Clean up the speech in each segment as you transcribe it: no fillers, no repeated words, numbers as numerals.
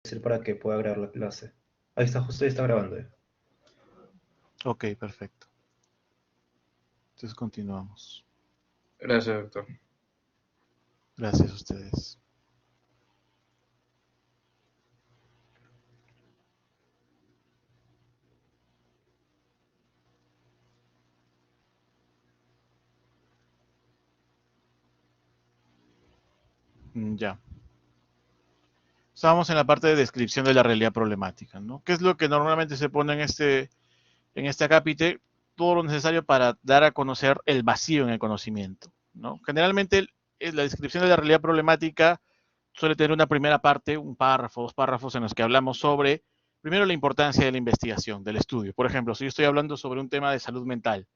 decir para que pueda grabar la clase. Ahí está, justo ahí está grabando. Ok, perfecto. Entonces continuamos. Gracias, doctor. Gracias a ustedes. Ya. Estábamos en la parte de descripción de la realidad problemática, ¿no? ¿Qué es lo que normalmente se pone en este acápite? Todo lo necesario para dar a conocer el vacío en el conocimiento, ¿no? Generalmente la descripción de la realidad problemática suele tener una primera parte, un párrafo, 2 párrafos en los que hablamos sobre, primero, la importancia de la investigación, del estudio. Por ejemplo, si yo estoy hablando sobre un tema de salud mental,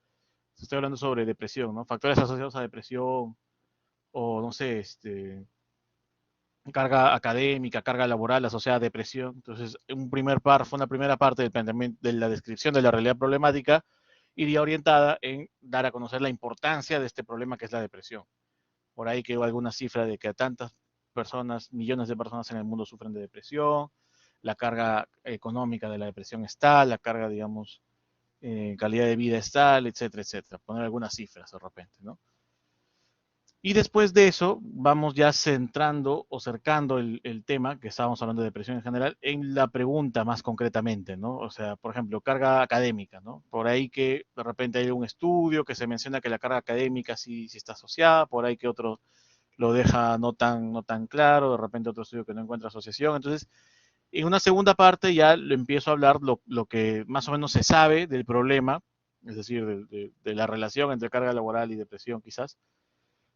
si estoy hablando sobre depresión, ¿no? Factores asociados a depresión, o no sé, carga académica, carga laboral asociada a depresión. Entonces, un primer párrafo, una primera parte del planteamiento, de la descripción de la realidad problemática, iría orientada en dar a conocer la importancia de este problema que es la depresión. Por ahí quedó alguna cifra de que a tantas personas, millones de personas en el mundo sufren de depresión, la carga económica de la depresión es tal, la carga, digamos, calidad de vida es tal, etcétera, etcétera. Poner algunas cifras de repente, ¿no? Y después de eso, vamos ya centrando o cercando el tema, que estábamos hablando de depresión en general, en la pregunta más concretamente, ¿no? O sea, por ejemplo, carga académica, ¿no? Por ahí que de repente hay un estudio que se menciona que la carga académica sí está asociada, por ahí que otro lo deja no tan claro, de repente otro estudio que no encuentra asociación. Entonces, en una segunda parte ya le empiezo a hablar lo que más o menos se sabe del problema, es decir, de la relación entre carga laboral y depresión quizás,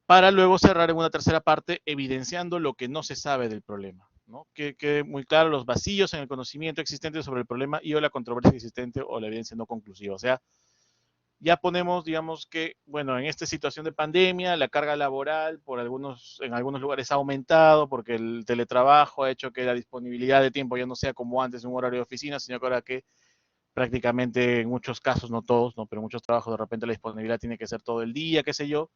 para luego cerrar en una tercera parte evidenciando lo que no se sabe del problema, ¿no? Que quede muy claro los vacíos en el conocimiento existente sobre el problema y o la controversia existente o la evidencia no conclusiva. O sea, ya ponemos, digamos que, bueno, en esta situación de pandemia, la carga laboral en algunos lugares ha aumentado porque el teletrabajo ha hecho que la disponibilidad de tiempo ya no sea como antes un horario de oficina, sino que ahora que prácticamente en muchos casos, no todos, ¿no? Pero en muchos trabajos de repente la disponibilidad tiene que ser todo el día, qué sé yo,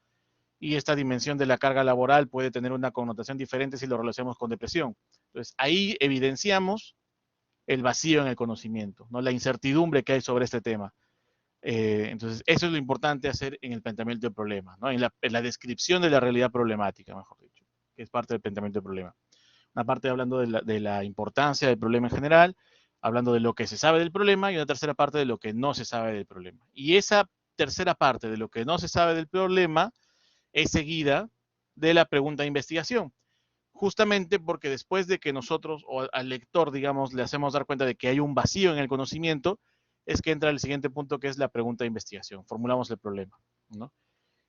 y esta dimensión de la carga laboral puede tener una connotación diferente si lo relacionamos con depresión. Entonces, ahí evidenciamos el vacío en el conocimiento, ¿no? La incertidumbre que hay sobre este tema. Entonces, eso es lo importante hacer en el planteamiento del problema, ¿no? En la descripción de la realidad problemática, mejor dicho, que es parte del planteamiento del problema. Una parte hablando de la importancia del problema en general, hablando de lo que se sabe del problema, y una tercera parte de lo que no se sabe del problema. Y esa tercera parte de lo que no se sabe del problema es seguida de la pregunta de investigación. Justamente porque después de que nosotros o al lector, digamos, le hacemos dar cuenta de que hay un vacío en el conocimiento, es que entra el siguiente punto que es la pregunta de investigación. Formulamos el problema, ¿no?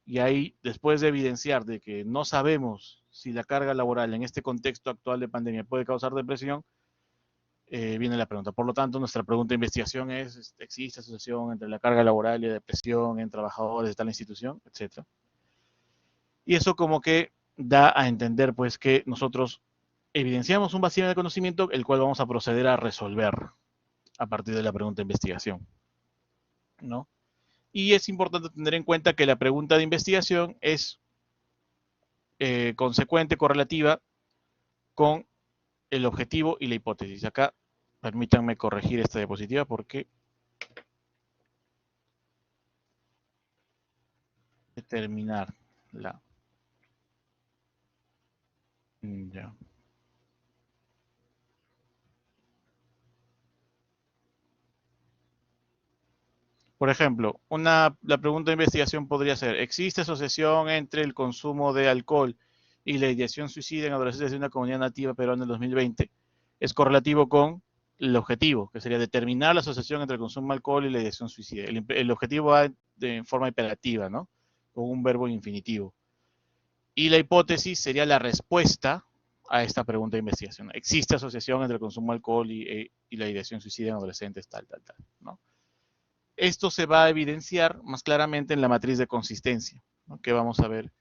Y ahí, después de evidenciar de que no sabemos si la carga laboral en este contexto actual de pandemia puede causar depresión, viene la pregunta. Por lo tanto, nuestra pregunta de investigación es, ¿existe asociación entre la carga laboral y la depresión en trabajadores de tal institución, etcétera? Y eso como que da a entender pues que nosotros evidenciamos un vacío en el conocimiento, el cual vamos a proceder a resolver a partir de la pregunta de investigación, ¿no? Y es importante tener en cuenta que la pregunta de investigación es consecuente, correlativa con el objetivo y la hipótesis. Acá permítanme corregir esta diapositiva porque terminarla. Ya. Por ejemplo, la pregunta de investigación podría ser, ¿existe asociación entre el consumo de alcohol y la ideación suicida en adolescentes de una comunidad nativa peruana en el 2020? Es correlativo con el objetivo, que sería determinar la asociación entre el consumo de alcohol y la ideación suicida. El objetivo va de forma imperativa, ¿no? Con un verbo infinitivo. Y la hipótesis sería la respuesta a esta pregunta de investigación. ¿Existe asociación entre el consumo de alcohol y la ideación suicida en adolescentes, tal, ¿no? Esto se va a evidenciar más claramente en la matriz de consistencia, ¿no? Que vamos a ver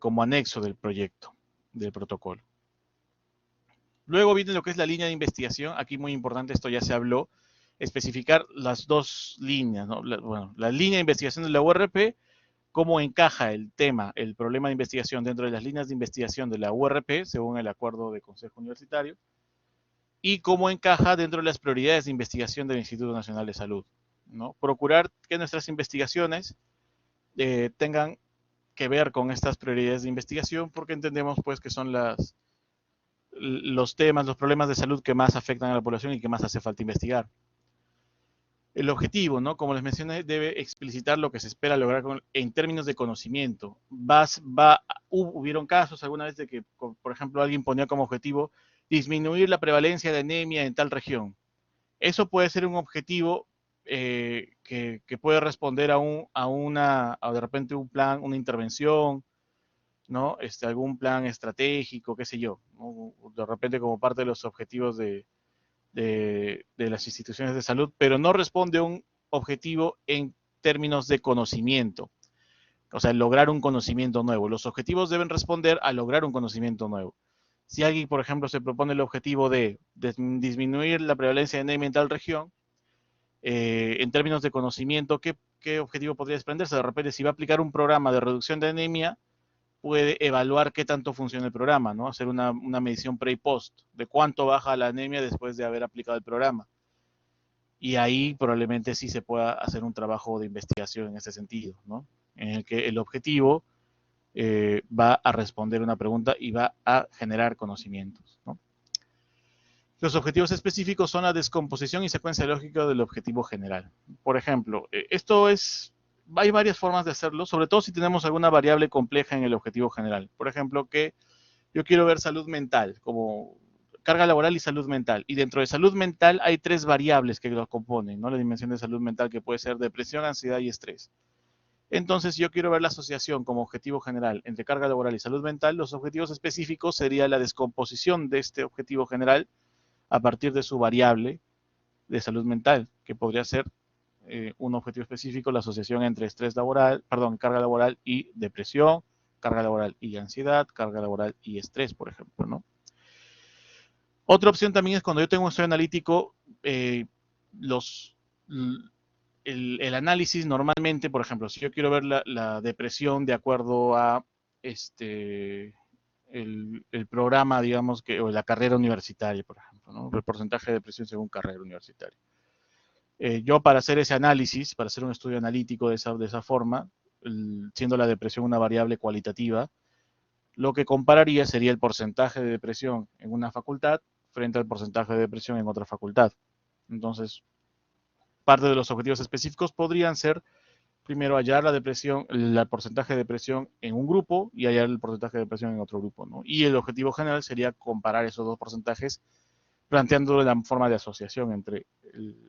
como anexo del proyecto, del protocolo. Luego viene lo que es la línea de investigación. Aquí muy importante, esto ya se habló, especificar las dos líneas, ¿no? La línea de investigación de la URP, cómo encaja el tema, el problema de investigación dentro de las líneas de investigación de la URP, según el acuerdo de Consejo Universitario. y cómo encaja dentro de las prioridades de investigación del Instituto Nacional de Salud, ¿no? Procurar que nuestras investigaciones tengan que ver con estas prioridades de investigación, porque entendemos pues que son los temas, los problemas de salud que más afectan a la población y que más hace falta investigar. El objetivo, ¿no? Como les mencioné, debe explicitar lo que se espera lograr en términos de conocimiento. Hubieron casos alguna vez de que, por ejemplo, alguien ponía como objetivo disminuir la prevalencia de anemia en tal región. Eso puede ser un objetivo que puede responder a de repente un plan, una intervención, ¿no? Algún plan estratégico, qué sé yo, ¿no? De repente como parte de los objetivos de las instituciones de salud, pero no responde a un objetivo en términos de conocimiento, o sea, lograr un conocimiento nuevo. Los objetivos deben responder a lograr un conocimiento nuevo. Si alguien, por ejemplo, se propone el objetivo de disminuir la prevalencia de anemia en tal región, en términos de conocimiento, ¿qué objetivo podría desprenderse? De repente, si va a aplicar un programa de reducción de anemia, puede evaluar qué tanto funciona el programa, ¿no? Hacer una medición pre y post de cuánto baja la anemia después de haber aplicado el programa. Y ahí probablemente sí se pueda hacer un trabajo de investigación en ese sentido, ¿no? En el que el objetivo va a responder una pregunta y va a generar conocimientos, ¿no? Los objetivos específicos son la descomposición y secuencia lógica del objetivo general. Por ejemplo, hay varias formas de hacerlo, sobre todo si tenemos alguna variable compleja en el objetivo general. Por ejemplo, que yo quiero ver salud mental, como carga laboral y salud mental. Y dentro de salud mental hay 3 variables que lo componen, ¿no? La dimensión de salud mental, que puede ser depresión, ansiedad y estrés. Entonces, yo quiero ver la asociación como objetivo general entre carga laboral y salud mental. Los objetivos específicos sería la descomposición de este objetivo general a partir de su variable de salud mental, que podría ser un objetivo específico, la asociación entre carga laboral y depresión, carga laboral y ansiedad, carga laboral y estrés, por ejemplo, ¿no? Otra opción también es cuando yo tengo un estudio analítico, el análisis normalmente, por ejemplo, si yo quiero ver la depresión de acuerdo a el programa, digamos, o la carrera universitaria, por ejemplo, ¿no? El porcentaje de depresión según carrera universitaria. Yo para hacer ese análisis, para hacer un estudio analítico de esa forma, siendo la depresión una variable cualitativa, lo que compararía sería el porcentaje de depresión en una facultad frente al porcentaje de depresión en otra facultad. Entonces, parte de los objetivos específicos podrían ser, primero, hallar el porcentaje de depresión en un grupo y hallar el porcentaje de depresión en otro grupo, ¿no? Y el objetivo general sería comparar esos dos porcentajes, planteando la forma de asociación entre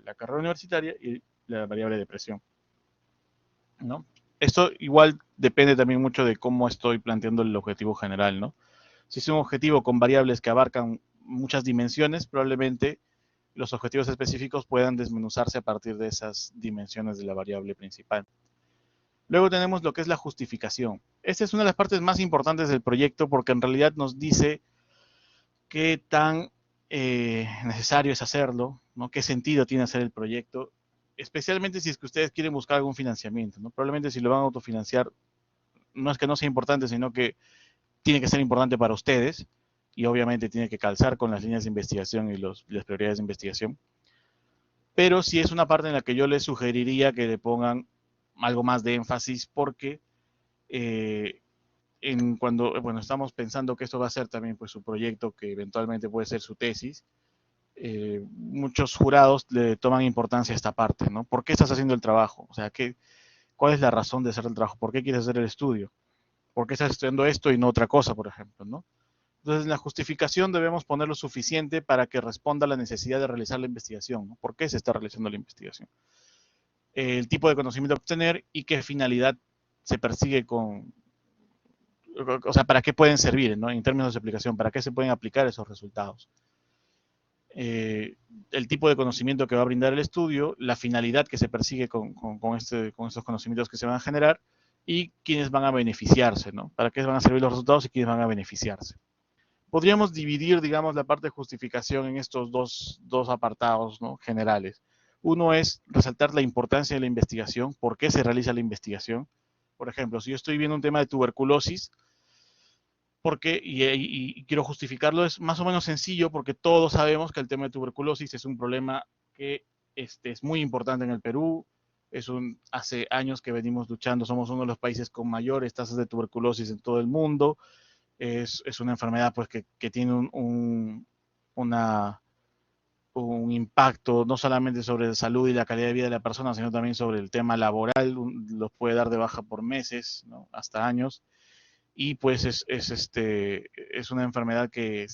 la carrera universitaria y la variable de depresión, ¿no? Esto igual depende también mucho de cómo estoy planteando el objetivo general, ¿no? Si es un objetivo con variables que abarcan muchas dimensiones, probablemente los objetivos específicos puedan desmenuzarse a partir de esas dimensiones de la variable principal. Luego tenemos lo que es la justificación. Esta es una de las partes más importantes del proyecto porque en realidad nos dice qué tan necesario es hacerlo, ¿no? Qué sentido tiene hacer el proyecto, especialmente si es que ustedes quieren buscar algún financiamiento, ¿no? Probablemente si lo van a autofinanciar, no es que no sea importante, sino que tiene que ser importante para ustedes y obviamente tiene que calzar con las líneas de investigación y las prioridades de investigación. Pero sí es una parte en la que yo les sugeriría que le pongan algo más de énfasis porque cuando estamos pensando que esto va a ser también pues su proyecto, que eventualmente puede ser su tesis, muchos jurados le toman importancia a esta parte, ¿no? ¿Por qué estás haciendo el trabajo? O sea, ¿cuál es la razón de hacer el trabajo? ¿Por qué quieres hacer el estudio? ¿Por qué estás estudiando esto y no otra cosa, por ejemplo, ¿no? Entonces, en la justificación debemos poner lo suficiente para que responda a la necesidad de realizar la investigación, ¿no? ¿Por qué se está realizando la investigación? El tipo de conocimiento a obtener y qué finalidad se persigue o sea, para qué pueden servir, ¿no? En términos de aplicación, para qué se pueden aplicar esos resultados. El tipo de conocimiento que va a brindar el estudio, la finalidad que se persigue con estos conocimientos que se van a generar y quiénes van a beneficiarse, ¿no? Para qué van a servir los resultados y quiénes van a beneficiarse. Podríamos dividir, digamos, la parte de justificación en estos dos apartados, ¿no? Generales. Uno es resaltar la importancia de la investigación, por qué se realiza la investigación. Por ejemplo, si yo estoy viendo un tema de tuberculosis, porque, y quiero justificarlo, es más o menos sencillo porque todos sabemos que el tema de tuberculosis es un problema que es muy importante en el Perú. Hace años que venimos luchando, somos uno de los países con mayores tasas de tuberculosis en todo el mundo. Es una enfermedad pues, que tiene un impacto no solamente sobre la salud y la calidad de vida de la persona, sino también sobre el tema laboral. Los puede dar de baja por meses, ¿no? Hasta años. Y pues es una enfermedad que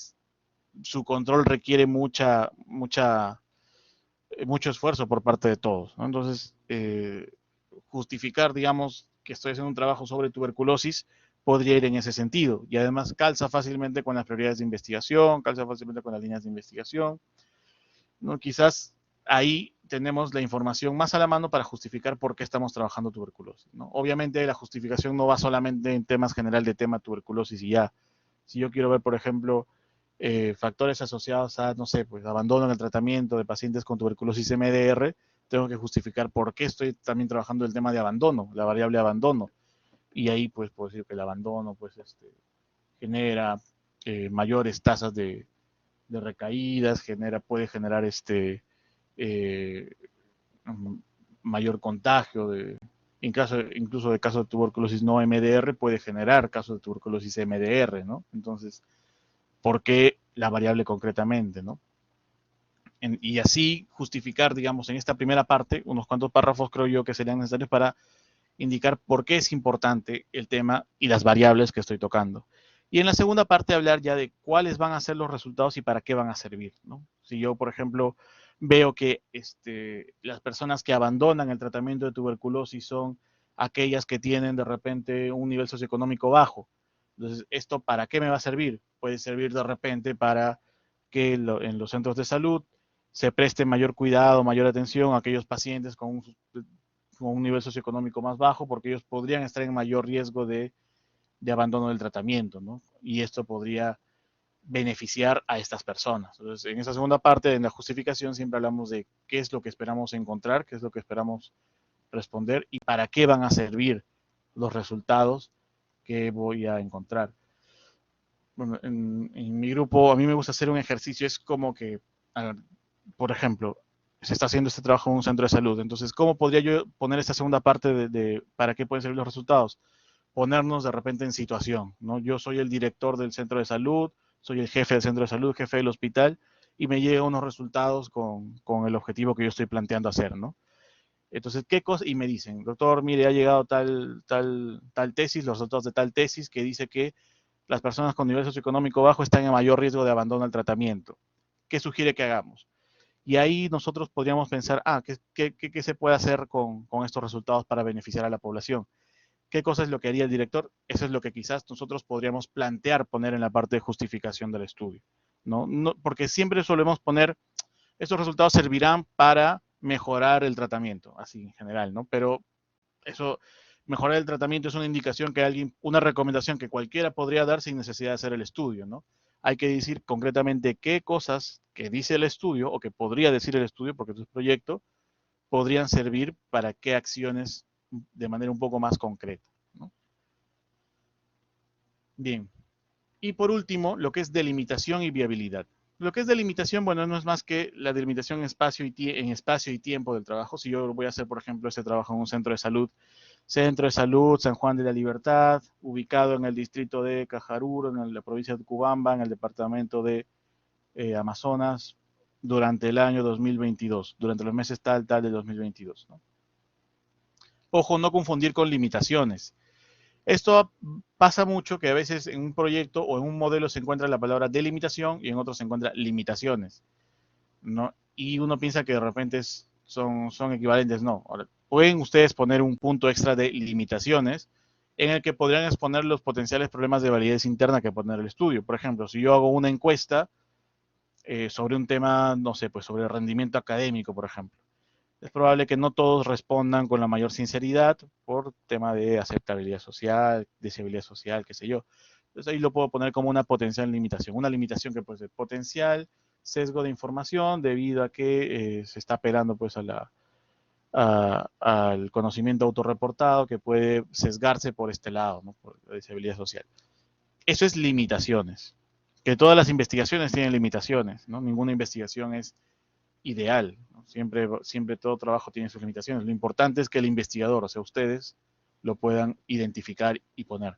su control requiere mucho esfuerzo por parte de todos, ¿no? Entonces, justificar, digamos, que estoy haciendo un trabajo sobre tuberculosis podría ir en ese sentido. Y además calza fácilmente con las prioridades de investigación, calza fácilmente con las líneas de investigación, ¿no? Quizás ahí tenemos la información más a la mano para justificar por qué estamos trabajando tuberculosis, ¿no? Obviamente la justificación no va solamente en temas general de tema tuberculosis y ya. Si yo quiero ver, por ejemplo, factores asociados a, no sé, pues abandono en el tratamiento de pacientes con tuberculosis MDR, tengo que justificar por qué estoy también trabajando el tema de abandono, la variable abandono. Y ahí pues puedo decir que el abandono pues genera mayores tasas de recaídas, puede generar eh, mayor contagio incluso de casos de tuberculosis no MDR puede generar casos de tuberculosis MDR, ¿no? Entonces, ¿por qué la variable concretamente, no? Y así justificar, digamos, en esta primera parte, unos cuantos párrafos creo yo que serían necesarios para indicar por qué es importante el tema y las variables que estoy tocando. Y en la segunda parte hablar ya de cuáles van a ser los resultados y para qué van a servir, ¿no? Si yo, por ejemplo, veo que las personas que abandonan el tratamiento de tuberculosis son aquellas que tienen de repente un nivel socioeconómico bajo. Entonces, ¿esto para qué me va a servir? Puede servir de repente para que en los centros de salud se preste mayor cuidado, mayor atención a aquellos pacientes con un nivel socioeconómico más bajo, porque ellos podrían estar en mayor riesgo de abandono del tratamiento, ¿no? Y esto podría beneficiar a estas personas. Entonces, en esa segunda parte, en la justificación, siempre hablamos de qué es lo que esperamos encontrar, qué es lo que esperamos responder y para qué van a servir los resultados que voy a encontrar. Bueno, en mi grupo, a mí me gusta hacer un ejercicio, es como que, a ver, por ejemplo, se está haciendo este trabajo en un centro de salud. Entonces, ¿cómo podría yo poner esta segunda parte de para qué pueden servir los resultados? Ponernos de repente en situación, ¿no? Yo soy el director del centro de salud, soy el jefe del centro de salud, jefe del hospital, y me llegan unos resultados con el objetivo que yo estoy planteando hacer, ¿no? Entonces, ¿qué cosa? Y me dicen, doctor, mire, ha llegado tal tesis, los resultados de tal tesis que dice que las personas con nivel socioeconómico bajo están en mayor riesgo de abandono al tratamiento. ¿Qué sugiere que hagamos? Y ahí nosotros podríamos pensar, ¿qué se puede hacer con estos resultados para beneficiar a la población? ¿Qué cosa es lo que haría el director? Eso es lo que quizás nosotros podríamos plantear poner en la parte de justificación del estudio, ¿no? Porque siempre solemos poner, estos resultados servirán para mejorar el tratamiento, así en general, ¿no? Pero eso, mejorar el tratamiento es una indicación una recomendación que cualquiera podría dar sin necesidad de hacer el estudio, ¿no? Hay que decir concretamente qué cosas que dice el estudio o que podría decir el estudio, porque es un proyecto, podrían servir para qué acciones de manera un poco más concreta, ¿no? Bien. Y por último, lo que es delimitación y viabilidad. Lo que es delimitación, bueno, no es más que la delimitación en espacio y tiempo del trabajo. Si yo voy a hacer, por ejemplo, ese trabajo en un Centro de Salud San Juan de la Libertad, ubicado en el distrito de Cajaruro, en la provincia de Cubamba, en el departamento de Amazonas, durante el año 2022, durante los meses tal de 2022, ¿no? Ojo, no confundir con limitaciones. Esto pasa mucho que a veces en un proyecto o en un modelo se encuentra la palabra delimitación y en otro se encuentra limitaciones, ¿no? Y uno piensa que de repente son equivalentes. No. Ahora, pueden ustedes poner un punto extra de limitaciones en el que podrían exponer los potenciales problemas de validez interna que pone el estudio. Por ejemplo, si yo hago una encuesta sobre un tema, no sé, pues sobre el rendimiento académico, por ejemplo, es probable que no todos respondan con la mayor sinceridad por tema de aceptabilidad social, deseabilidad social, qué sé yo. Entonces ahí lo puedo poner como una potencial limitación. Una limitación que puede ser potencial sesgo de información debido a que se está apelando pues al conocimiento autorreportado que puede sesgarse por este lado, ¿no? Por la deseabilidad social. Eso es limitaciones. Que todas las investigaciones tienen limitaciones, ¿no? Ninguna investigación es ideal, ¿no? Siempre todo trabajo tiene sus limitaciones. Lo importante es que el investigador, o sea, ustedes, lo puedan identificar y poner.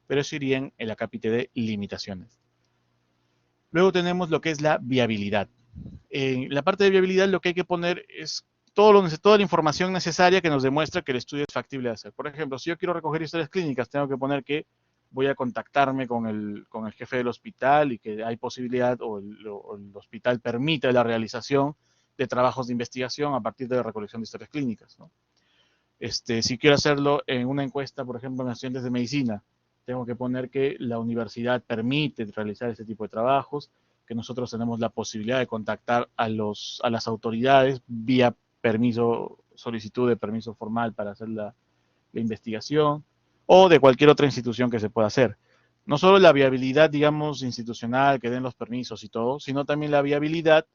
Pero eso iría en el acápite de limitaciones. Luego tenemos lo que es la viabilidad. En la parte de viabilidad lo que hay que poner es toda la información necesaria que nos demuestra que el estudio es factible de hacer. Por ejemplo, si yo quiero recoger historias clínicas, tengo que poner que voy a contactarme con el jefe del hospital y que hay posibilidad o el hospital permite la realización de trabajos de investigación a partir de la recolección de historias clínicas, ¿no? Si quiero hacerlo en una encuesta, por ejemplo, en estudiantes de medicina, tengo que poner que la universidad permite realizar este tipo de trabajos, que nosotros tenemos la posibilidad de contactar a las autoridades vía solicitud de permiso formal para hacer la investigación, o de cualquier otra institución que se pueda hacer. No solo la viabilidad, digamos, institucional, que den los permisos y todo, sino también la viabilidad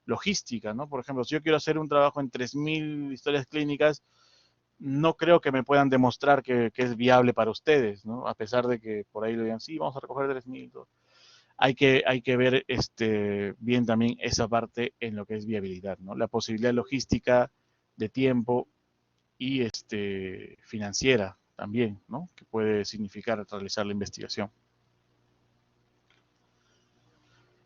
logística, ¿no? Por ejemplo, si yo quiero hacer un trabajo en 3.000 historias clínicas, no creo que me puedan demostrar que es viable para ustedes, ¿no? A pesar de que por ahí le digan, sí, vamos a recoger 3.000. Hay que ver bien también esa parte en lo que es viabilidad, ¿no? La posibilidad logística de tiempo y financiera también, ¿no? Que puede significar realizar la investigación.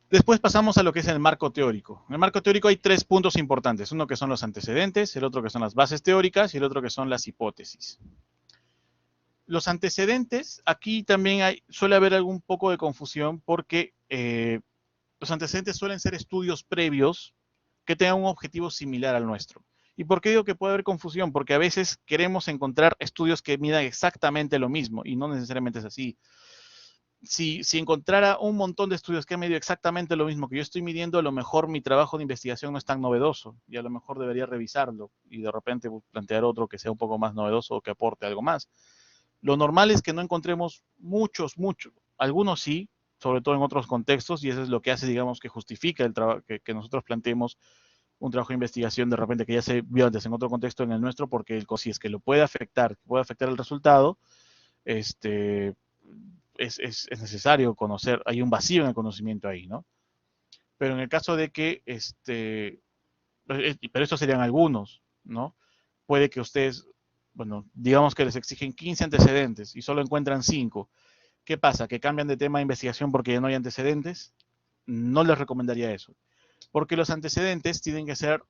Después pasamos a lo que es el marco teórico. En el marco teórico hay 3 puntos importantes. Uno que son los antecedentes, el otro que son las bases teóricas y el otro que son las hipótesis. Los antecedentes, aquí también suele haber algún poco de confusión porque los antecedentes suelen ser estudios previos que tengan un objetivo similar al nuestro. ¿Y por qué digo que puede haber confusión? Porque a veces queremos encontrar estudios que midan exactamente lo mismo y no necesariamente es así. Si encontrara un montón de estudios que han medido exactamente lo mismo que yo estoy midiendo, a lo mejor mi trabajo de investigación no es tan novedoso y a lo mejor debería revisarlo y de repente plantear otro que sea un poco más novedoso o que aporte algo más. Lo normal es que no encontremos muchos. Algunos sí, sobre todo en otros contextos, y eso es lo que hace, digamos, que justifica el trabajo que nosotros planteemos un trabajo de investigación de repente que ya se vio antes en otro contexto en el nuestro, porque si es que lo puede afectar el resultado, es necesario conocer, hay un vacío en el conocimiento ahí, ¿no? Pero en el caso de que, pero estos serían algunos, ¿no? Puede que ustedes, bueno, digamos que les exigen 15 antecedentes y solo encuentran 5. ¿Qué pasa? ¿Que cambian de tema de investigación porque ya no hay antecedentes? No les recomendaría eso. Porque los antecedentes tienen que ser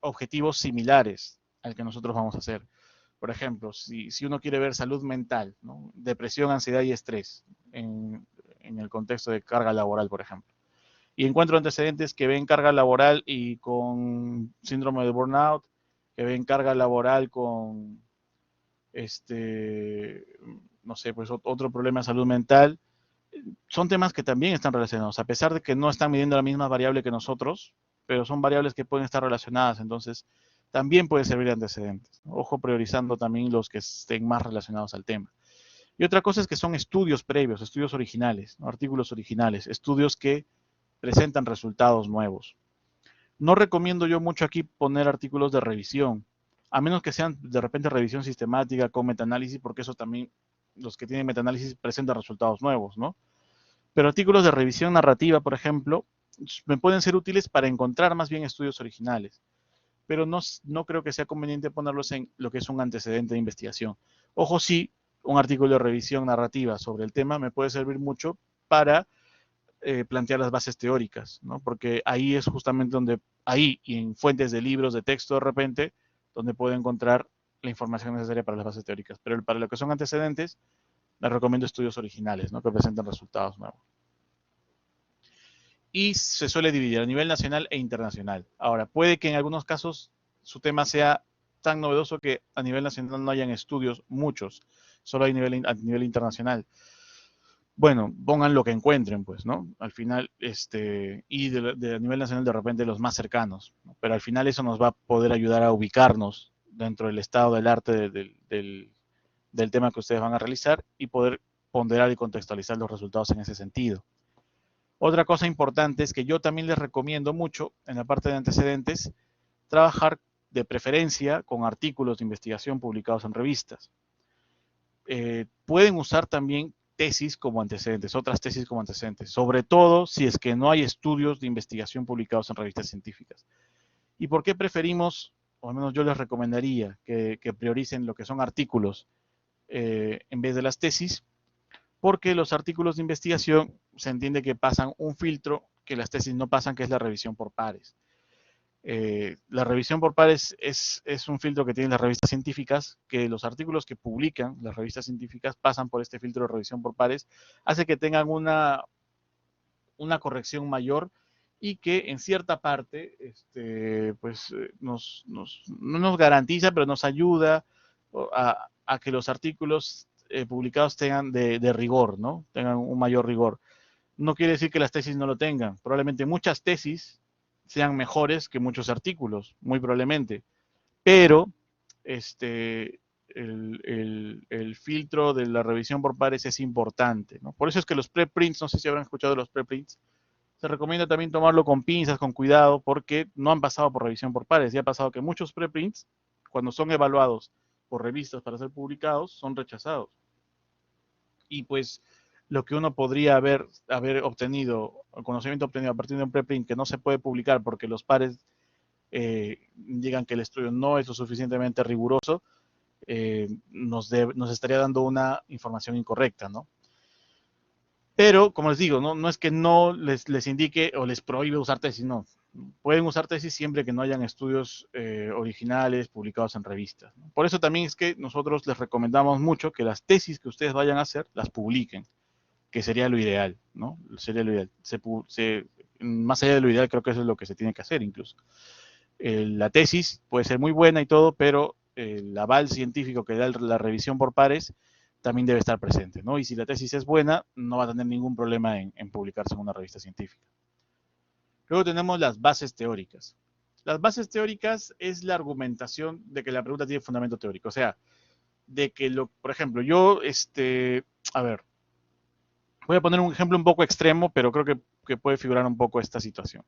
objetivos similares al que nosotros vamos a hacer. Por ejemplo, si uno quiere ver salud mental, ¿no? Depresión, ansiedad y estrés, en el contexto de carga laboral, por ejemplo, y encuentro antecedentes que ven carga laboral y con síndrome de burnout, que ven carga laboral con, no sé, pues otro problema de salud mental, son temas que también están relacionados, a pesar de que no están midiendo la misma variable que nosotros, pero son variables que pueden estar relacionadas, entonces también puede servir de antecedentes. Ojo, priorizando también los que estén más relacionados al tema. Y otra cosa es que son estudios previos, estudios originales, ¿no? Artículos originales, estudios que presentan resultados nuevos. No recomiendo yo mucho aquí poner artículos de revisión, a menos que sean de repente revisión sistemática con metaanálisis, porque eso también, los que tienen metaanálisis presentan resultados nuevos, ¿no? Pero artículos de revisión narrativa, por ejemplo, me pueden ser útiles para encontrar más bien estudios originales, pero no creo que sea conveniente ponerlos en lo que es un antecedente de investigación. Ojo, sí, un artículo de revisión narrativa sobre el tema me puede servir mucho para plantear las bases teóricas, ¿no? Porque ahí es justamente donde, ahí y en fuentes de libros, de texto de repente, donde puedo encontrar la información necesaria para las bases teóricas. Pero para lo que son antecedentes, les recomiendo estudios originales, ¿no? Que presenten resultados nuevos. Y se suele dividir a nivel nacional e internacional. Ahora, puede que en algunos casos su tema sea tan novedoso que a nivel nacional no hayan estudios, muchos, solo hay a nivel internacional. Bueno, pongan lo que encuentren, pues, ¿no? Al final, y a nivel nacional de repente los más cercanos, ¿no? Pero al final eso nos va a poder ayudar a ubicarnos dentro del estado del arte del tema que ustedes van a realizar y poder ponderar y contextualizar los resultados en ese sentido. Otra cosa importante es que yo también les recomiendo mucho, en la parte de antecedentes, trabajar de preferencia con artículos de investigación publicados en revistas. Pueden usar también tesis como antecedentes, otras tesis como antecedentes, sobre todo si es que no hay estudios de investigación publicados en revistas científicas. ¿Y por qué preferimos, o al menos yo les recomendaría, que prioricen lo que son artículos en vez de las tesis? Porque los artículos de investigación se entiende que pasan un filtro que las tesis no pasan, que es la revisión por pares. La revisión por pares es un filtro que tienen las revistas científicas, que los artículos que publican las revistas científicas pasan por este filtro de revisión por pares, hace que tengan una corrección mayor y que en cierta parte pues, no nos garantiza, pero nos ayuda a que los artículos publicados tengan de rigor, ¿no? Tengan un mayor rigor. No quiere decir que las tesis no lo tengan. Probablemente muchas tesis sean mejores que muchos artículos, muy probablemente. Pero el filtro de la revisión por pares es importante, ¿no? Por eso es que los preprints, no sé si habrán escuchado de los preprints, se recomienda también tomarlo con pinzas, con cuidado, porque no han pasado por revisión por pares. Ya ha pasado que muchos preprints, cuando son evaluados por revistas para ser publicados, son rechazados. Y pues lo que uno podría haber obtenido, el conocimiento obtenido a partir de un preprint que no se puede publicar porque los pares digan que el estudio no es lo suficientemente riguroso, nos estaría dando una información incorrecta, ¿no? Pero, como les digo, no es que no les indique o les prohíbe usar tesis, no. Pueden usar tesis siempre que no hayan estudios originales publicados en revistas, ¿no? Por eso también es que nosotros les recomendamos mucho que las tesis que ustedes vayan a hacer las publiquen, que sería lo ideal, ¿no? Sería lo ideal. Más allá de lo ideal, creo que eso es lo que se tiene que hacer incluso. La tesis puede ser muy buena y todo, pero el aval científico que da la revisión por pares también debe estar presente, ¿no? Y si la tesis es buena, no va a tener ningún problema en publicarse en una revista científica. Luego tenemos las bases teóricas. Las bases teóricas es la argumentación de que la pregunta tiene fundamento teórico. O sea, de que, por ejemplo, yo, a ver, voy a poner un ejemplo un poco extremo, pero creo que puede figurar un poco esta situación.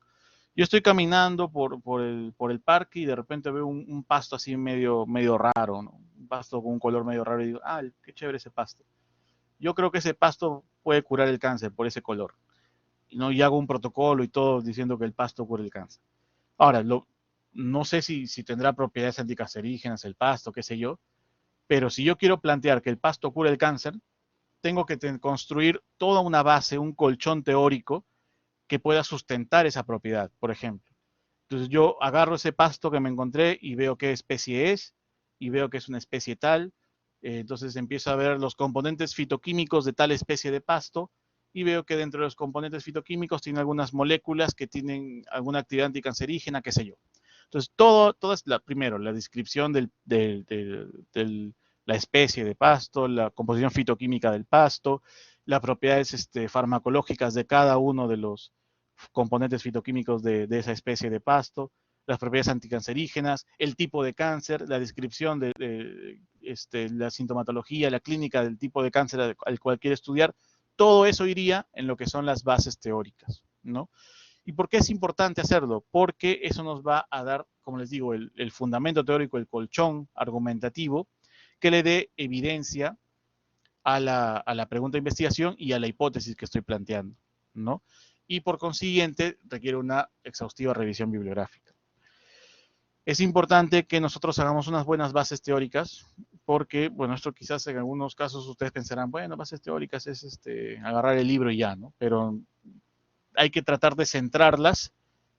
Yo estoy caminando por el parque y de repente veo un pasto así medio raro, ¿no? Un pasto con un color medio raro y digo, qué chévere ese pasto. Yo creo que ese pasto puede curar el cáncer por ese color, ¿no? Y hago un protocolo y todo diciendo que el pasto cura el cáncer. Ahora, no sé si tendrá propiedades anticancerígenas el pasto, qué sé yo, pero si yo quiero plantear que el pasto cura el cáncer, tengo que construir toda una base, un colchón teórico que pueda sustentar esa propiedad, por ejemplo. Entonces yo agarro ese pasto que me encontré y veo qué especie es, y veo que es una especie tal. Entonces empiezo a ver los componentes fitoquímicos de tal especie de pasto y veo que dentro de los componentes fitoquímicos tiene algunas moléculas que tienen alguna actividad anticancerígena, qué sé yo. Entonces todo es primero la descripción la especie de pasto, la composición fitoquímica del pasto, las propiedades farmacológicas de cada uno de los componentes fitoquímicos de esa especie de pasto, las propiedades anticancerígenas, el tipo de cáncer, la descripción de la sintomatología, la clínica del tipo de cáncer al cual quiere estudiar. Todo eso iría en lo que son las bases teóricas, ¿no? ¿Y por qué es importante hacerlo? Porque eso nos va a dar, como les digo, el fundamento teórico, el colchón argumentativo, que le dé evidencia a la pregunta de investigación y a la hipótesis que estoy planteando, ¿no? Y por consiguiente requiere una exhaustiva revisión bibliográfica. Es importante que nosotros hagamos unas buenas bases teóricas, porque, bueno, esto quizás en algunos casos ustedes pensarán, bueno, bases teóricas es agarrar el libro y ya, ¿no? Pero hay que tratar de centrarlas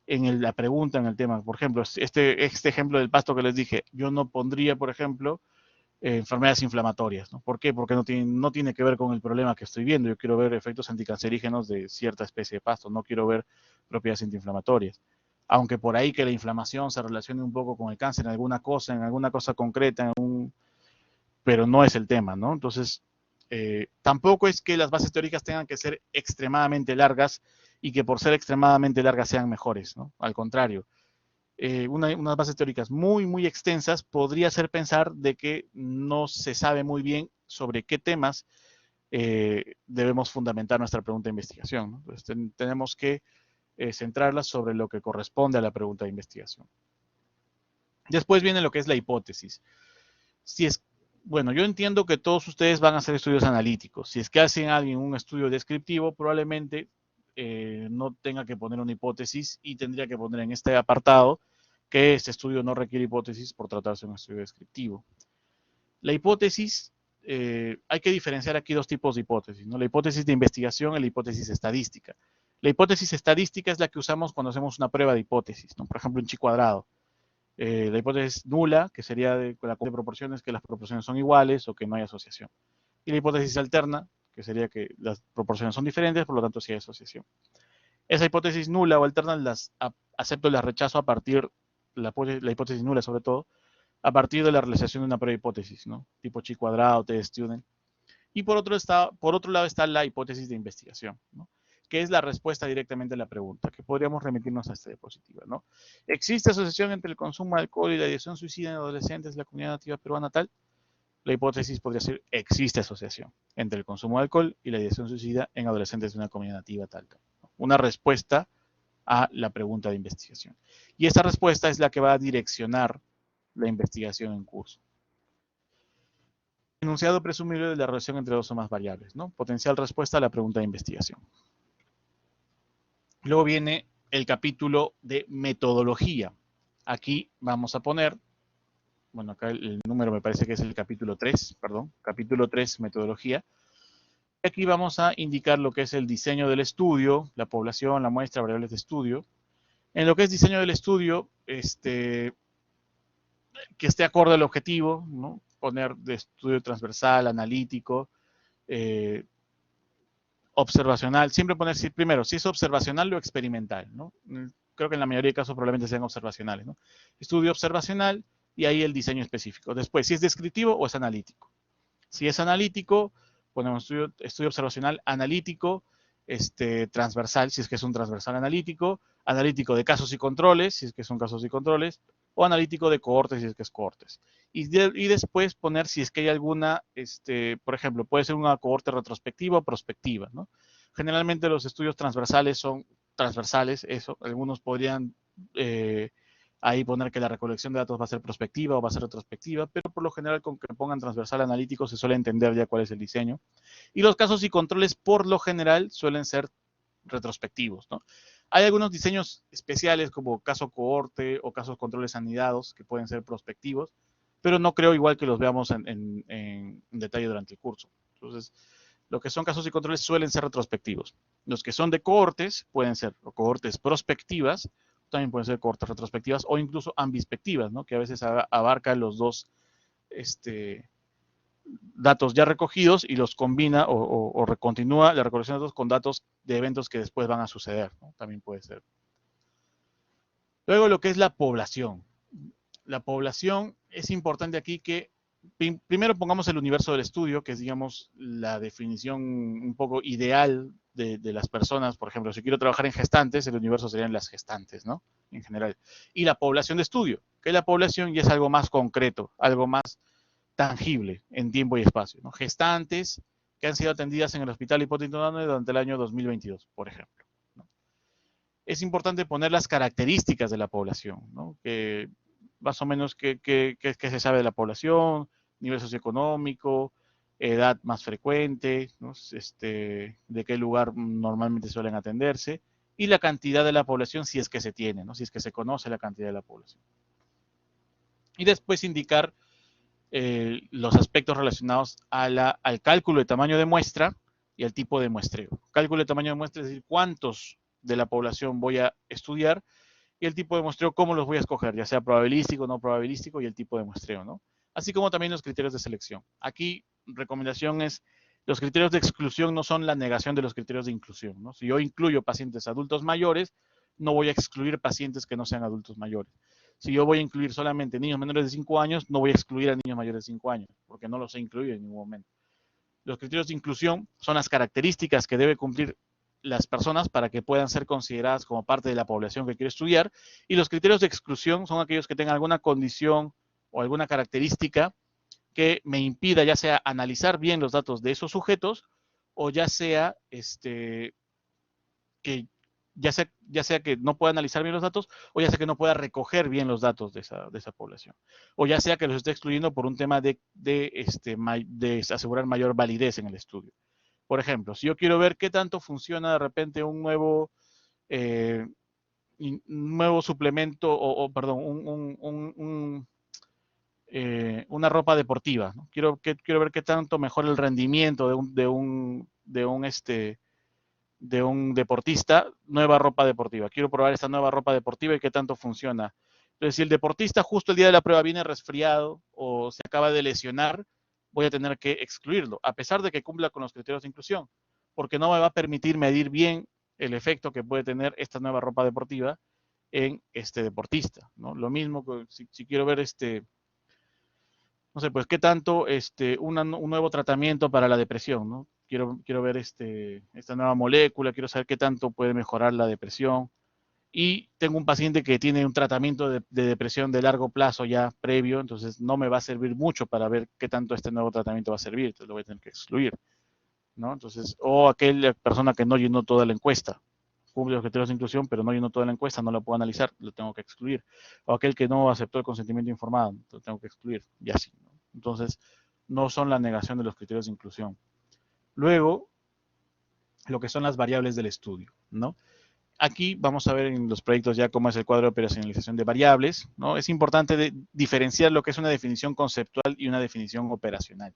en la pregunta, en el tema. Por ejemplo, este ejemplo del pasto que les dije, yo no pondría, por ejemplo, enfermedades inflamatorias, ¿no? ¿Por qué? Porque no tiene que ver con el problema que estoy viendo. Yo quiero ver efectos anticancerígenos de cierta especie de pasto, no quiero ver propiedades antiinflamatorias. Aunque por ahí que la inflamación se relacione un poco con el cáncer en alguna cosa concreta, pero no es el tema, ¿no? Entonces, tampoco es que las bases teóricas tengan que ser extremadamente largas y que por ser extremadamente largas sean mejores, ¿no? Al contrario, unas bases teóricas muy extensas podría hacer pensar de que no se sabe muy bien sobre qué temas debemos fundamentar nuestra pregunta de investigación, ¿no? Entonces, tenemos que centrarlas sobre lo que corresponde a la pregunta de investigación. Después viene lo que es la hipótesis. Bueno, yo entiendo que todos ustedes van a hacer estudios analíticos. Si es que hacen alguien un estudio descriptivo, probablemente no tenga que poner una hipótesis y tendría que poner en este apartado que este estudio no requiere hipótesis por tratarse de un estudio descriptivo. La hipótesis, hay que diferenciar aquí dos tipos de hipótesis, ¿no? La hipótesis de investigación y la hipótesis estadística. La hipótesis estadística es la que usamos cuando hacemos una prueba de hipótesis, ¿no? Por ejemplo, en chi cuadrado. La hipótesis nula, que sería de la de proporciones, que las proporciones son iguales o que no hay asociación. Y la hipótesis alterna, que sería que las proporciones son diferentes, por lo tanto sí hay asociación. Esa hipótesis nula o alterna las acepto y las rechazo a partir, la hipótesis nula sobre todo, a partir de la realización de una prueba de hipótesis, ¿no? Tipo chi cuadrado, t-student. Y por otro lado está la hipótesis de investigación, ¿no? Que es la respuesta directamente a la pregunta, que podríamos remitirnos a esta diapositiva, ¿no? ¿Existe asociación entre el consumo de alcohol y la ideación suicida en adolescentes de la comunidad nativa peruana tal? La hipótesis podría ser, existe asociación entre el consumo de alcohol y la ideación suicida en adolescentes de una comunidad nativa tal. ¿No? Una respuesta a la pregunta de investigación. Y esta respuesta es la que va a direccionar la investigación en curso. Enunciado presumible de la relación entre dos o más variables, ¿no? Potencial respuesta a la pregunta de investigación. Luego viene el capítulo de metodología. Aquí vamos a poner, bueno, acá el número me parece que es el capítulo 3, perdón, capítulo 3, metodología. Aquí vamos a indicar lo que es el diseño del estudio, la población, la muestra, variables de estudio. En lo que es diseño del estudio, que esté acorde al objetivo, ¿no? Poner de estudio transversal, analítico, observacional, siempre poner primero si es observacional o experimental, ¿no? Creo que en la mayoría de casos probablemente sean observacionales, ¿no? Estudio observacional y ahí el diseño específico. Después, si es descriptivo o es analítico. Si es analítico, ponemos estudio observacional analítico, transversal, si es que es un transversal analítico, analítico de casos y controles, si es que son casos y controles, o analítico de cohortes, si es que es cohortes. Y después poner si es que hay alguna, por ejemplo, puede ser una cohorte retrospectiva o prospectiva, ¿no? Generalmente los estudios transversales son transversales, eso, algunos podrían ahí poner que la recolección de datos va a ser prospectiva o va a ser retrospectiva, pero por lo general con que pongan transversal analítico se suele entender ya cuál es el diseño. Y los casos y controles por lo general suelen ser retrospectivos, ¿no? Hay algunos diseños especiales como caso cohorte o casos controles anidados que pueden ser prospectivos, pero no creo igual que los veamos en detalle durante el curso. Entonces, lo que son casos y controles suelen ser retrospectivos. Los que son de cohortes pueden ser cohortes prospectivas, también pueden ser cohortes retrospectivas o incluso ambispectivas, ¿no? Que a veces abarcan los dos datos ya recogidos y los combina o recontinúa la recolección de datos con datos de eventos que después van a suceder, ¿no? También puede ser. Luego lo que es la población. La población es importante aquí que primero pongamos el universo del estudio, que es, digamos, la definición un poco ideal de las personas. Por ejemplo, si quiero trabajar en gestantes, el universo serían las gestantes, ¿no? En general. Y la población de estudio, que la población ya es algo más concreto, algo más tangible en tiempo y espacio, ¿no? Gestantes que han sido atendidas en el Hospital Hipólito Unanue durante el año 2022, por ejemplo, ¿no? Es importante poner las características de la población, ¿no? Que más o menos qué se sabe de la población, nivel socioeconómico, edad más frecuente, ¿no? De qué lugar normalmente suelen atenderse, y la cantidad de la población si es que se tiene, ¿no? Si es que se conoce la cantidad de la población. Y después indicar los aspectos relacionados al cálculo de tamaño de muestra y al tipo de muestreo. Cálculo de tamaño de muestra es decir, cuántos de la población voy a estudiar, y el tipo de muestreo, cómo los voy a escoger, ya sea probabilístico, no probabilístico, y el tipo de muestreo, ¿no? Así como también los criterios de selección. Aquí, recomendación es, los criterios de exclusión no son la negación de los criterios de inclusión, ¿no? Si yo incluyo pacientes adultos mayores, no voy a excluir pacientes que no sean adultos mayores. Si yo voy a incluir solamente niños menores de 5 años, no voy a excluir a niños mayores de 5 años, porque no los he incluido en ningún momento. Los criterios de inclusión son las características que debe cumplir las personas para que puedan ser consideradas como parte de la población que quiere estudiar, y los criterios de exclusión son aquellos que tengan alguna condición o alguna característica que me impida ya sea analizar bien los datos de esos sujetos o ya sea que ya sea que no pueda analizar bien los datos, o ya sea que no pueda recoger bien los datos de esa población, o ya sea que los esté excluyendo por un tema de asegurar mayor validez en el estudio. Por ejemplo, si yo quiero ver qué tanto funciona de repente un nuevo suplemento, perdón, una ropa deportiva, ¿no? Quiero ver qué tanto mejora el rendimiento de un deportista, nueva ropa deportiva. Quiero probar esta nueva ropa deportiva y qué tanto funciona. Entonces, si el deportista justo el día de la prueba viene resfriado o se acaba de lesionar, voy a tener que excluirlo, a pesar de que cumpla con los criterios de inclusión, porque no me va a permitir medir bien el efecto que puede tener esta nueva ropa deportiva en este deportista, ¿no? Lo mismo que si quiero ver no sé, pues qué tanto un nuevo tratamiento para la depresión, ¿no? Quiero ver esta nueva molécula, quiero saber qué tanto puede mejorar la depresión. Y tengo un paciente que tiene un tratamiento de depresión de largo plazo ya previo, entonces no me va a servir mucho para ver qué tanto este nuevo tratamiento va a servir, entonces lo voy a tener que excluir, ¿no? Entonces, o aquella persona que no llenó toda la encuesta, cumple los criterios de inclusión, pero no llenó toda la encuesta, no la puedo analizar, lo tengo que excluir. O aquel que no aceptó el consentimiento informado, lo tengo que excluir, y así, ¿no? Entonces, no son la negación de los criterios de inclusión. Luego, lo que son las variables del estudio, ¿no? Aquí vamos a ver en los proyectos ya cómo es el cuadro de operacionalización de variables, ¿no? Es importante diferenciar lo que es una definición conceptual y una definición operacional.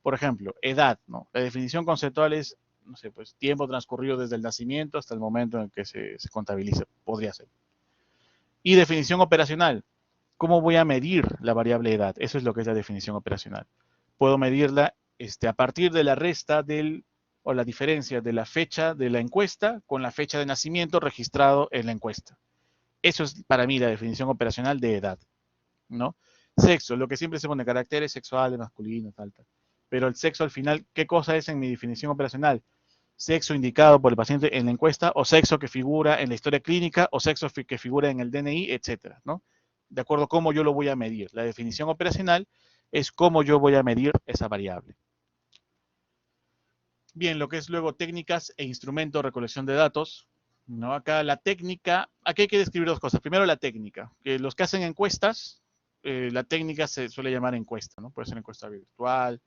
Por ejemplo, edad, ¿no? La definición conceptual es, no sé, pues tiempo transcurrido desde el nacimiento hasta el momento en que se contabiliza, podría ser. Y definición operacional, ¿cómo voy a medir la variable edad? Eso es lo que es la definición operacional. Puedo medirla a partir de la resta o la diferencia de la fecha de la encuesta con la fecha de nacimiento registrado en la encuesta. Eso es para mí la definición operacional de edad, ¿no? Sexo, lo que siempre se pone, caracteres sexuales, masculinos, tal. Pero el sexo al final, ¿qué cosa es en mi definición operacional? Sexo indicado por el paciente en la encuesta, o sexo que figura en la historia clínica, o sexo que figura en el DNI, etcétera, ¿no? De acuerdo a cómo yo lo voy a medir. La definición operacional es cómo yo voy a medir esa variable. Bien, lo que es luego técnicas e instrumentos de recolección de datos, ¿no? Acá la técnica, aquí hay que describir dos cosas. Primero la técnica, que los que hacen encuestas, la técnica se suele llamar encuesta, ¿no? Puede ser encuesta virtual.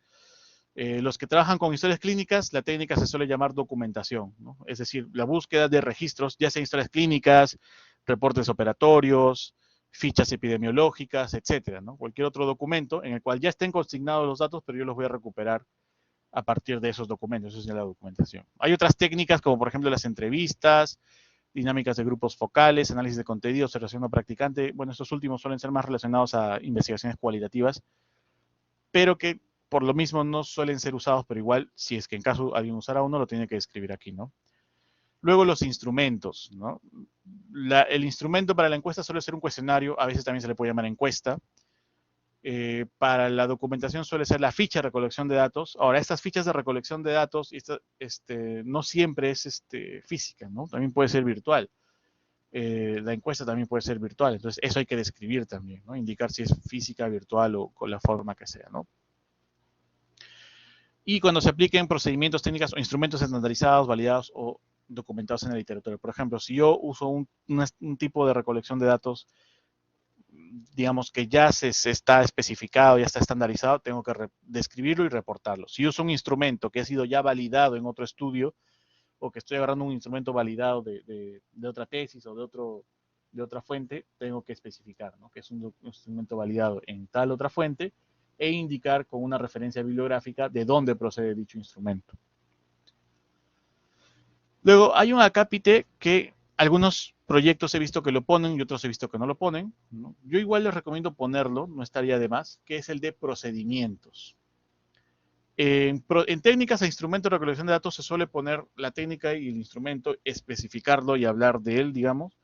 Los que trabajan con historias clínicas, la técnica se suele llamar documentación, ¿no? Es decir, la búsqueda de registros, ya sea historias clínicas, reportes operatorios, fichas epidemiológicas, etcétera, ¿no? Cualquier otro documento en el cual ya estén consignados los datos, pero yo los voy a recuperar a partir de esos documentos. Eso es la documentación. Hay otras técnicas como por ejemplo las entrevistas, dinámicas de grupos focales, análisis de contenido, observación no practicante. Bueno, estos últimos suelen ser más relacionados a investigaciones cualitativas, pero que por lo mismo no suelen ser usados, pero igual, si es que en caso alguien usara uno, lo tiene que describir aquí, ¿no? Luego los instrumentos, ¿no? El instrumento para la encuesta suele ser un cuestionario, a veces también se le puede llamar encuesta. Para la documentación suele ser la ficha de recolección de datos. Ahora, estas fichas de recolección de datos no siempre es física, ¿no? También puede ser virtual. La encuesta también puede ser virtual, entonces eso hay que describir también, ¿no? Indicar si es física, virtual o con la forma que sea, ¿no? Y cuando se apliquen procedimientos, técnicas o instrumentos estandarizados, validados o documentados en la literatura. Por ejemplo, si yo uso un tipo de recolección de datos, digamos que ya se está especificado, ya está estandarizado, tengo que describirlo y reportarlo. Si uso un instrumento que ha sido ya validado en otro estudio, o que estoy agarrando un instrumento validado de otra tesis o de otra fuente, tengo que especificar, ¿no? Que es un instrumento validado en tal otra fuente e indicar con una referencia bibliográfica de dónde procede dicho instrumento. Luego hay un acápite que algunos proyectos he visto que lo ponen y otros he visto que no lo ponen, ¿no? Yo igual les recomiendo ponerlo, no estaría de más, que es el de procedimientos. En técnicas e instrumentos de recolección de datos se suele poner la técnica y el instrumento, especificarlo y hablar de él, digamos.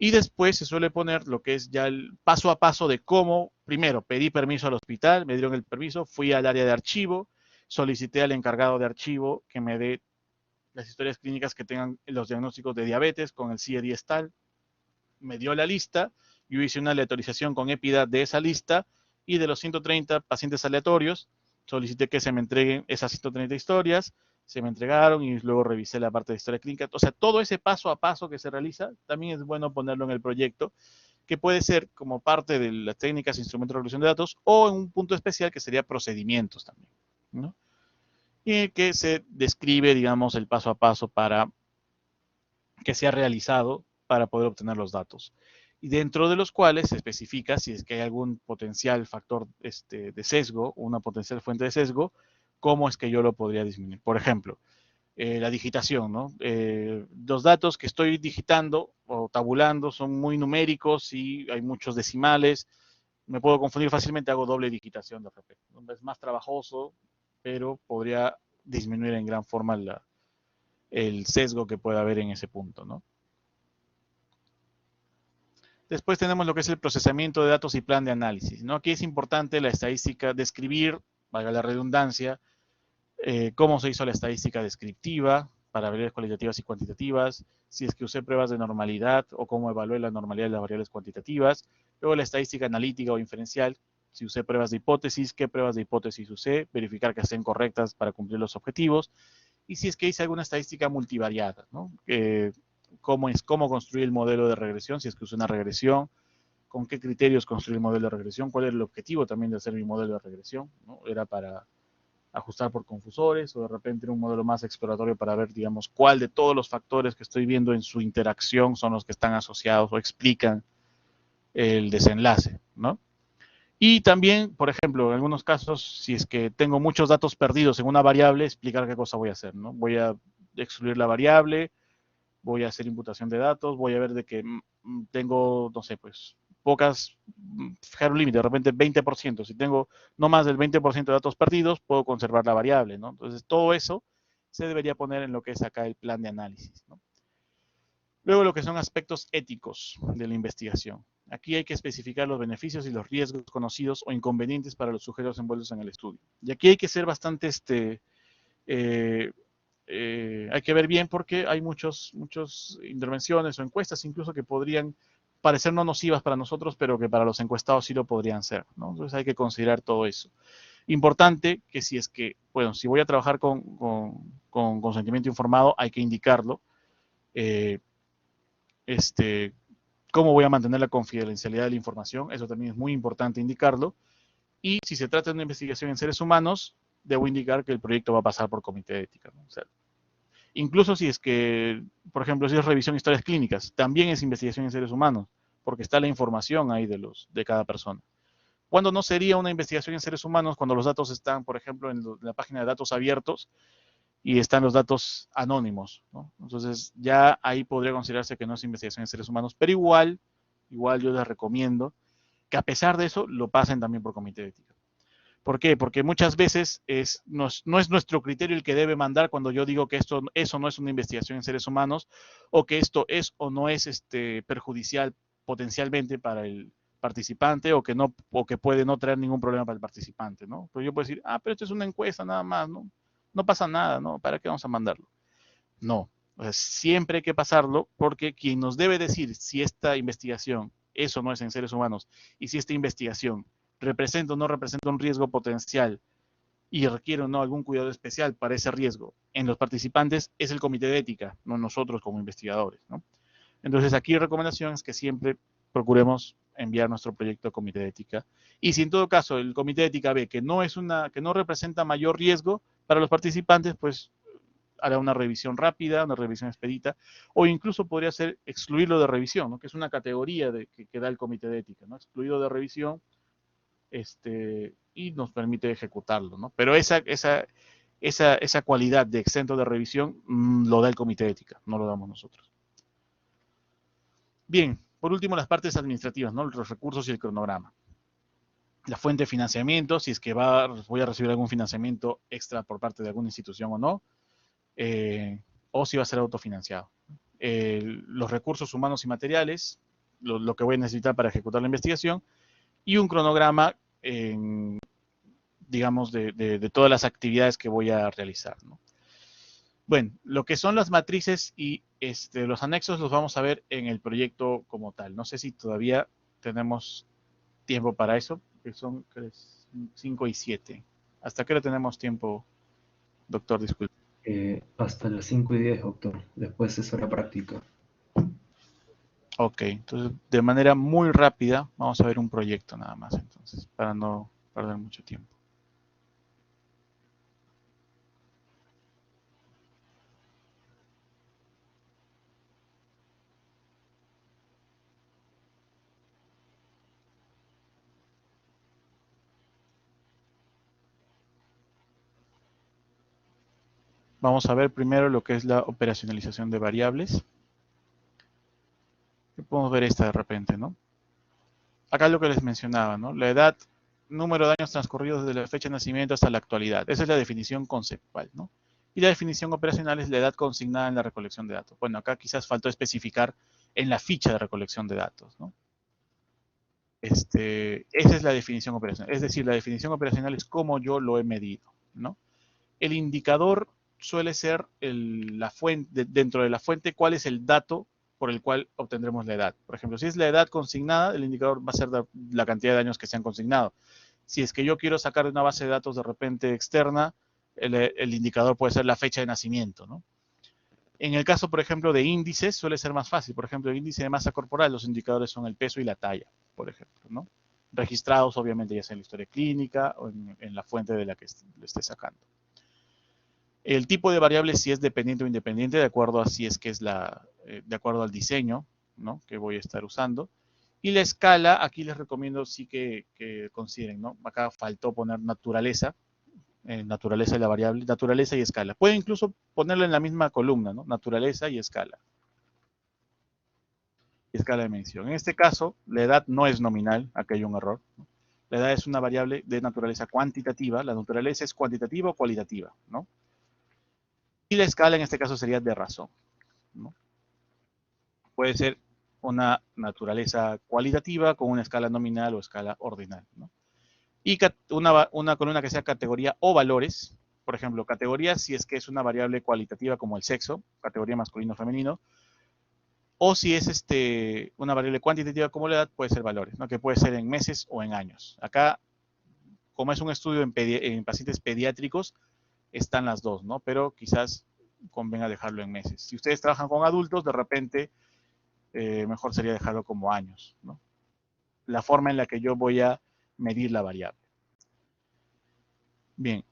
Y después se suele poner lo que es ya el paso a paso de cómo, primero, pedí permiso al hospital, me dieron el permiso, fui al área de archivo, solicité al encargado de archivo que me dé las historias clínicas que tengan los diagnósticos de diabetes con el CIE-10 tal, me dio la lista, yo hice una aleatorización con EPIDA de esa lista y de los 130 pacientes aleatorios, solicité que se me entreguen esas 130 historias, se me entregaron y luego revisé la parte de historia clínica. O sea, todo ese paso a paso que se realiza, también es bueno ponerlo en el proyecto, que puede ser como parte de las técnicas e instrumentos de resolución de datos o en un punto especial que sería procedimientos también, ¿no? Y en el que se describe, digamos, el paso a paso para que sea realizado para poder obtener los datos. Y dentro de los cuales se especifica si es que hay algún potencial factor de sesgo, una potencial fuente de sesgo, cómo es que yo lo podría disminuir. Por ejemplo, la digitación, ¿no? Los datos que estoy digitando o tabulando son muy numéricos y hay muchos decimales. Me puedo confundir fácilmente, hago doble digitación de repente. Es más trabajoso, pero podría disminuir en gran forma el sesgo que pueda haber en ese punto, ¿no? Después tenemos lo que es el procesamiento de datos y plan de análisis, ¿no? Aquí es importante la estadística, describir, valga la redundancia, cómo se hizo la estadística descriptiva para variables cualitativas y cuantitativas, si es que usé pruebas de normalidad o cómo evalué la normalidad de las variables cuantitativas, luego la estadística analítica o inferencial, si usé pruebas de hipótesis, qué pruebas de hipótesis usé, verificar que estén correctas para cumplir los objetivos, y si es que hice alguna estadística multivariada, ¿no? Cómo construir el modelo de regresión, si es que usé una regresión, con qué criterios construir el modelo de regresión, cuál era el objetivo también de hacer mi modelo de regresión, ¿no? Era para ajustar por confusores o de repente era un modelo más exploratorio para ver, digamos, cuál de todos los factores que estoy viendo en su interacción son los que están asociados o explican el desenlace, ¿no? Y también, por ejemplo, en algunos casos, si es que tengo muchos datos perdidos en una variable, explicar qué cosa voy a hacer, ¿no? Voy a excluir la variable, voy a hacer imputación de datos, voy a ver de que tengo, no sé, pues pocas, fijar un límite, de repente 20%. Si tengo no más del 20% de datos perdidos, puedo conservar la variable, ¿no? Entonces, todo eso se debería poner en lo que es acá el plan de análisis, ¿no? Luego, lo que son aspectos éticos de la investigación. Aquí hay que especificar los beneficios y los riesgos conocidos o inconvenientes para los sujetos envueltos en el estudio. Y aquí hay que ser bastante hay que ver bien porque hay muchas intervenciones o encuestas incluso que podrían parecer no nocivas para nosotros, pero que para los encuestados sí lo podrían ser, ¿no? Entonces hay que considerar todo eso. Importante que si es que, bueno, si voy a trabajar con consentimiento informado, hay que indicarlo. Eh, cómo voy a mantener la confidencialidad de la información, eso también es muy importante indicarlo. Y si se trata de una investigación en seres humanos, debo indicar que el proyecto va a pasar por comité de ética, ¿no? O sea, incluso si es que, por ejemplo, si es revisión de historias clínicas, también es investigación en seres humanos, porque está la información ahí de cada persona. ¿Cuándo no sería una investigación en seres humanos? Cuando los datos están, por ejemplo, en la página de datos abiertos y están los datos anónimos, ¿no? Entonces ya ahí podría considerarse que no es investigación en seres humanos, pero igual yo les recomiendo que a pesar de eso lo pasen también por comité de ética. ¿Por qué? Porque muchas veces no es nuestro criterio el que debe mandar cuando yo digo que eso no es una investigación en seres humanos o que esto es o no es perjudicial potencialmente para el participante o que puede no traer ningún problema para el participante, ¿no? Pues yo puedo decir, pero esto es una encuesta nada más, ¿no? No pasa nada, ¿no? ¿Para qué vamos a mandarlo? No. O sea, siempre hay que pasarlo porque quien nos debe decir si esta investigación, eso no es en seres humanos, y si esta investigación representa o no representa un riesgo potencial y requiere o no algún cuidado especial para ese riesgo en los participantes, es el comité de ética, no nosotros como investigadores, ¿no? Entonces aquí la recomendación es que siempre procuremos enviar nuestro proyecto a comité de ética. Y si en todo caso el comité de ética ve que que no representa mayor riesgo para los participantes, pues hará una revisión rápida, una revisión expedita, o incluso podría ser excluirlo de revisión, ¿no? Que es una categoría que da el comité de ética, ¿no? Excluido de revisión, y nos permite ejecutarlo, ¿no? Pero esa cualidad de exento de revisión lo da el comité de ética, no lo damos nosotros. Bien, por último las partes administrativas, ¿no? Los recursos y el cronograma. La fuente de financiamiento, si es que voy a recibir algún financiamiento extra por parte de alguna institución o no, o si va a ser autofinanciado. Los recursos humanos y materiales, lo que voy a necesitar para ejecutar la investigación, y un cronograma, digamos, de todas las actividades que voy a realizar, ¿no? Bueno, lo que son las matrices y los anexos los vamos a ver en el proyecto como tal. No sé si todavía tenemos tiempo para eso, que son 5 y 7. ¿Hasta qué hora tenemos tiempo, doctor? Disculpe. Hasta las 5:10, doctor. Después es hora práctica. Ok, entonces de manera muy rápida vamos a ver un proyecto nada más, entonces, para no perder mucho tiempo. Vamos a ver primero lo que es la operacionalización de variables. Podemos ver esta de repente, ¿no? Acá lo que les mencionaba, ¿no? La edad, número de años transcurridos desde la fecha de nacimiento hasta la actualidad. Esa es la definición conceptual, ¿no? Y la definición operacional es la edad consignada en la recolección de datos. Bueno, acá quizás faltó especificar en la ficha de recolección de datos, ¿no? Esa es la definición operacional. Es decir, la definición operacional es cómo yo lo he medido, ¿no? El indicador suele ser la fuente, dentro de la fuente, cuál es el dato por el cual obtendremos la edad. Por ejemplo, si es la edad consignada, el indicador va a ser la cantidad de años que se han consignado. Si es que yo quiero sacar de una base de datos de repente externa, el indicador puede ser la fecha de nacimiento, ¿no? En el caso, por ejemplo, de índices, suele ser más fácil. Por ejemplo, el índice de masa corporal, los indicadores son el peso y la talla, por ejemplo, ¿no? Registrados, obviamente, ya sea en la historia clínica o en la fuente de la que le esté sacando. El tipo de variable si es dependiente o independiente, de acuerdo a si es que es de acuerdo al diseño, ¿no? Que voy a estar usando. Y la escala, aquí les recomiendo sí que consideren, ¿no? Acá faltó poner naturaleza, naturaleza de la variable, naturaleza y escala. Pueden incluso ponerlo en la misma columna, ¿no? Naturaleza y escala. Y escala de medición. En este caso, la edad no es nominal, aquí hay un error, ¿no? La edad es una variable de naturaleza cuantitativa, la naturaleza es cuantitativa o cualitativa, ¿no? Y la escala en este caso sería de razón, ¿no? Puede ser una naturaleza cualitativa con una escala nominal o escala ordinal, ¿no? Y una columna que sea categoría o valores, por ejemplo, categoría si es que es una variable cualitativa como el sexo, categoría masculino o femenino, o si es una variable cuantitativa como la edad, puede ser valores, ¿no? Que puede ser en meses o en años. Acá, como es un estudio en pacientes pediátricos, están las dos, ¿no? Pero quizás convenga dejarlo en meses. Si ustedes trabajan con adultos, de repente mejor sería dejarlo como años, ¿no? La forma en la que yo voy a medir la variable. Bien,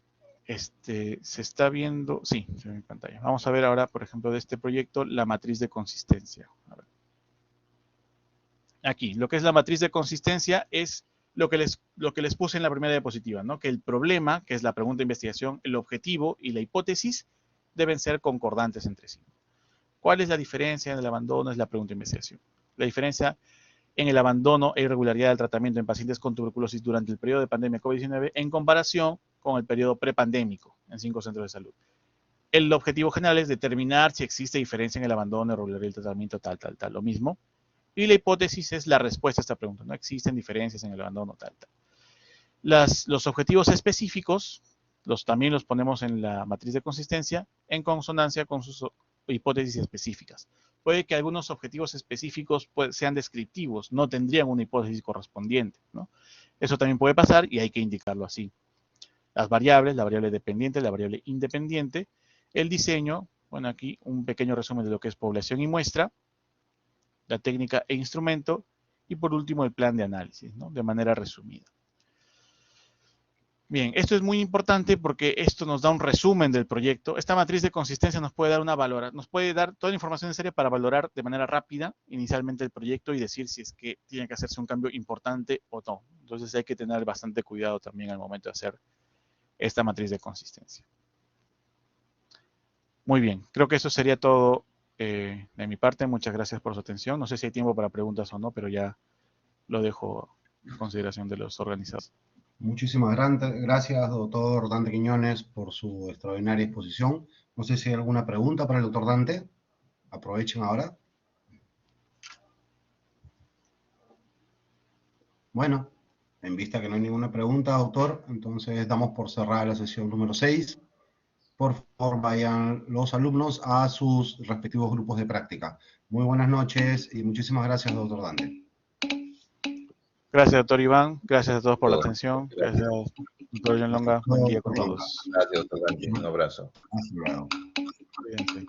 se está viendo, sí, se ve en pantalla. Vamos a ver ahora, por ejemplo, de este proyecto, la matriz de consistencia. A ver. Aquí, lo que es la matriz de consistencia es lo que les puse en la primera diapositiva, ¿no? Que el problema, que es la pregunta de investigación, el objetivo y la hipótesis deben ser concordantes entre sí. ¿Cuál es la diferencia en el abandono? Es la pregunta de investigación. La diferencia en el abandono e irregularidad del tratamiento en pacientes con tuberculosis durante el periodo de pandemia COVID-19 en comparación con el periodo prepandémico en 5 centros de salud. El objetivo general es determinar si existe diferencia en el abandono, irregularidad del tratamiento, tal, lo mismo. Y la hipótesis es la respuesta a esta pregunta. No existen diferencias en el abandono, tal. Los objetivos específicos también los ponemos en la matriz de consistencia en consonancia con sus hipótesis específicas. Puede que algunos objetivos específicos sean descriptivos, no tendrían una hipótesis correspondiente, ¿no? Eso también puede pasar y hay que indicarlo así. Las variables, la variable dependiente, la variable independiente, el diseño, bueno, aquí un pequeño resumen de lo que es población y muestra, la técnica e instrumento, y por último el plan de análisis, ¿no? De manera resumida. Bien, esto es muy importante porque esto nos da un resumen del proyecto. Esta matriz de consistencia nos puede dar nos puede dar toda la información necesaria para valorar de manera rápida inicialmente el proyecto y decir si es que tiene que hacerse un cambio importante o no. Entonces hay que tener bastante cuidado también al momento de hacer esta matriz de consistencia. Muy bien, creo que eso sería todo de mi parte. Muchas gracias por su atención. No sé si hay tiempo para preguntas o no, pero ya lo dejo en consideración de los organizadores. Muchísimas gracias, doctor Dante Quiñones, por su extraordinaria exposición. No sé si hay alguna pregunta para el doctor Dante. Aprovechen ahora. Bueno, en vista que no hay ninguna pregunta, doctor, entonces damos por cerrada la sesión número 6. Por favor, vayan los alumnos a sus respectivos grupos de práctica. Muy buenas noches y muchísimas gracias, doctor Dante. Gracias, doctor Iván. Gracias a todos por la atención. Gracias. Doctor John Longa, buen día con todos. Gracias, doctor Ganji. Un abrazo. Hasta luego. Cuídense.